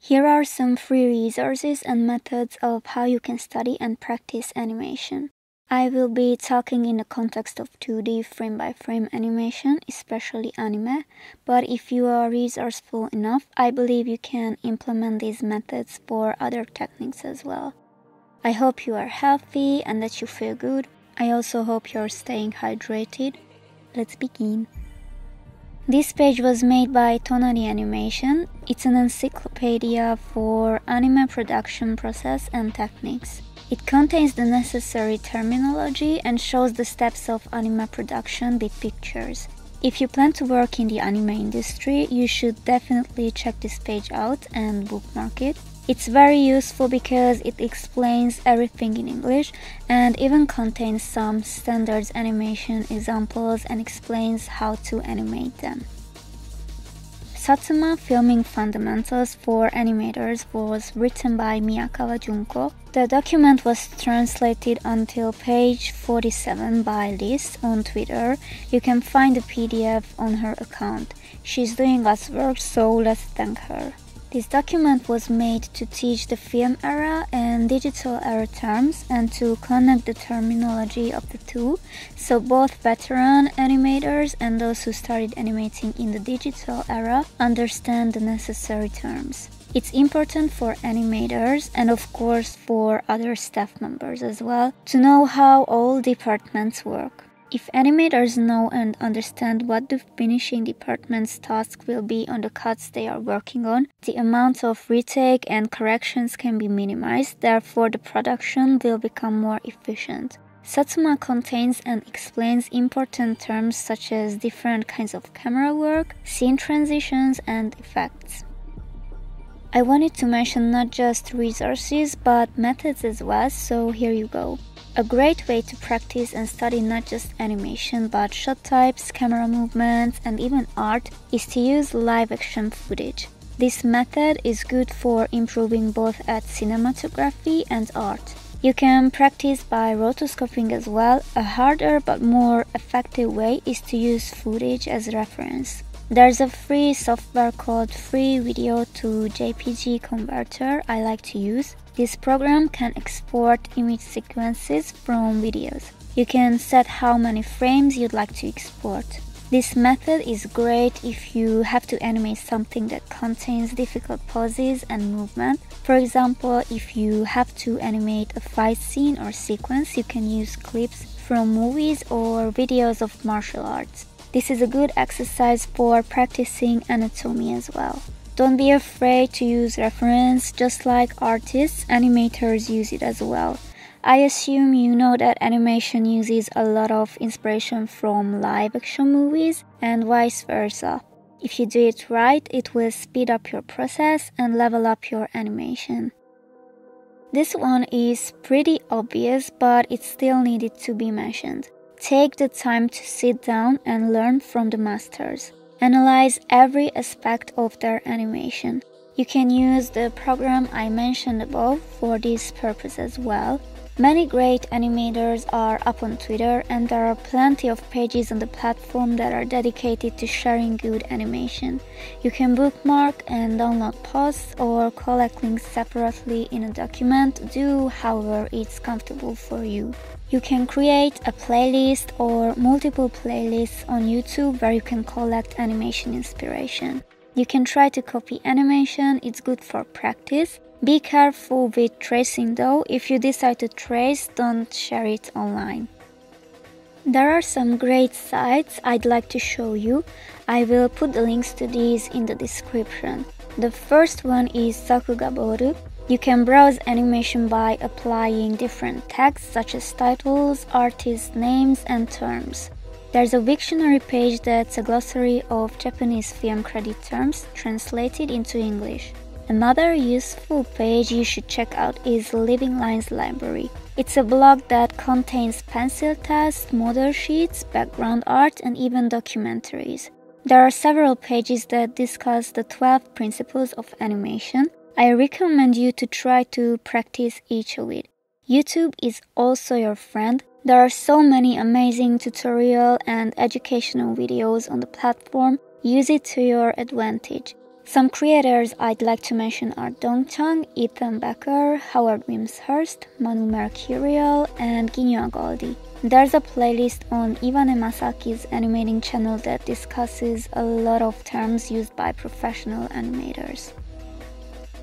Here are some free resources and methods of how you can study and practice animation. I will be talking in the context of 2D frame-by-frame animation, especially anime, but if you are resourceful enough, I believe you can implement these methods for other techniques as well. I hope you are healthy and that you feel good. I also hope you're staying hydrated. Let's begin. This page was made by Tonari Animation. It's an encyclopedia for anime production process and techniques. It contains the necessary terminology and shows the steps of anime production with pictures. If you plan to work in the anime industry, you should definitely check this page out and bookmark it. It's very useful because it explains everything in English and even contains some standard animation examples and explains how to animate them. Satsuma Filming Fundamentals for Animators was written by Miyakawa Junko. The document was translated until page 47 by Liz on Twitter. You can find the PDF on her account. She's doing us work, so let's thank her. This document was made to teach the film era and digital era terms and to connect the terminology of the two, so both veteran animators and those who started animating in the digital era understand the necessary terms. It's important for animators and of course for other staff members as well to know how all departments work. If animators know and understand what the finishing department's task will be on the cuts they are working on, the amount of retake and corrections can be minimized, therefore the production will become more efficient. Satsuma contains and explains important terms such as different kinds of camera work, scene transitions, and effects. I wanted to mention not just resources but methods as well, so here you go. A great way to practice and study not just animation but shot types, camera movements, and even art is to use live action footage. This method is good for improving both at cinematography and art. You can practice by rotoscoping as well. A harder but more effective way is to use footage as reference. There's a free software called Free Video to JPG Converter I like to use. This program can export image sequences from videos. You can set how many frames you'd like to export. This method is great if you have to animate something that contains difficult poses and movement. For example, if you have to animate a fight scene or sequence, you can use clips from movies or videos of martial arts. This is a good exercise for practicing anatomy as well. Don't be afraid to use reference, just like artists, animators use it as well. I assume you know that animation uses a lot of inspiration from live action movies and vice versa. If you do it right, it will speed up your process and level up your animation. This one is pretty obvious, but it still needed to be mentioned. Take the time to sit down and learn from the masters. Analyze every aspect of their animation. You can use the program I mentioned above for this purpose as well. Many great animators are up on Twitter, and there are plenty of pages on the platform that are dedicated to sharing good animation. You can bookmark and download posts or collect links separately in a document. Do however it's comfortable for you. You can create a playlist or multiple playlists on YouTube where you can collect animation inspiration. You can try to copy animation, it's good for practice. Be careful with tracing though. If you decide to trace, don't share it online. There are some great sites I'd like to show you. I will put the links to these in the description. The first one is sakuga. You can browse animation by applying different tags such as titles, artist names, and terms. There's a Wiktionary page that's a glossary of Japanese film credit terms translated into English. Another useful page you should check out is Living Lines Library. It's a blog that contains pencil tests, model sheets, background art, and even documentaries. There are several pages that discuss the 12 principles of animation. I recommend you to try to practice each of it. YouTube is also your friend. There are so many amazing tutorial and educational videos on the platform. Use it to your advantage. Some creators I'd like to mention are Dongchang, Ethan Becker, Howard Wimshurst, Manu Mercurial, and Ginyo Goldie. There's a playlist on Ivane Masaki's animating channel that discusses a lot of terms used by professional animators.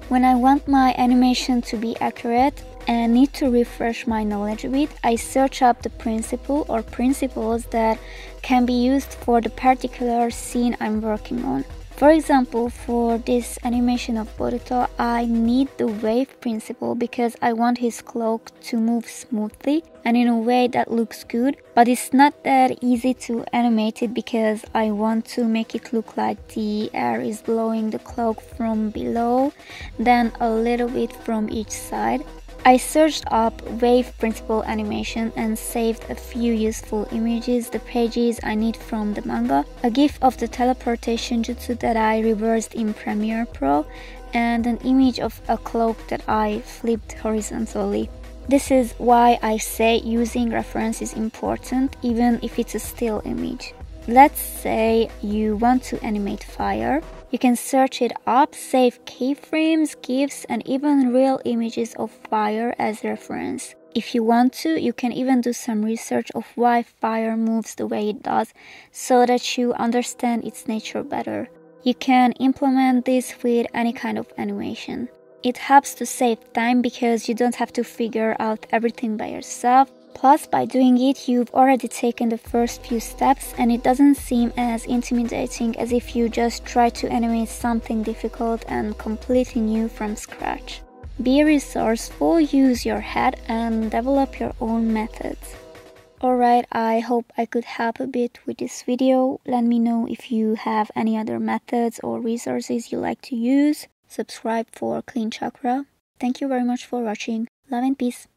When I want my animation to be accurate and need to refresh my knowledge a bit, I search up the principle or principles that can be used for the particular scene I'm working on. For example, for this animation of Boruto, I need the wave principle because I want his cloak to move smoothly and in a way that looks good, but it's not that easy to animate it because I want to make it look like the air is blowing the cloak from below, then a little bit from each side. I searched up wave principle animation and saved a few useful images, the pages I need from the manga, a gif of the teleportation jutsu that I reversed in Premiere Pro, and an image of a cloak that I flipped horizontally. This is why I say using reference is important, even if it's a still image. Let's say you want to animate fire. You can search it up, save keyframes, GIFs, and even real images of fire as reference. If you want to, you can even do some research of why fire moves the way it does, so that you understand its nature better. You can implement this with any kind of animation. It helps to save time because you don't have to figure out everything by yourself. Plus, by doing it, you've already taken the first few steps and it doesn't seem as intimidating as if you just try to animate something difficult and completely new from scratch. Be resourceful, use your head, and develop your own methods. Alright, I hope I could help a bit with this video. Let me know if you have any other methods or resources you like to use. Subscribe for Clean Chakra. Thank you very much for watching. Love and peace.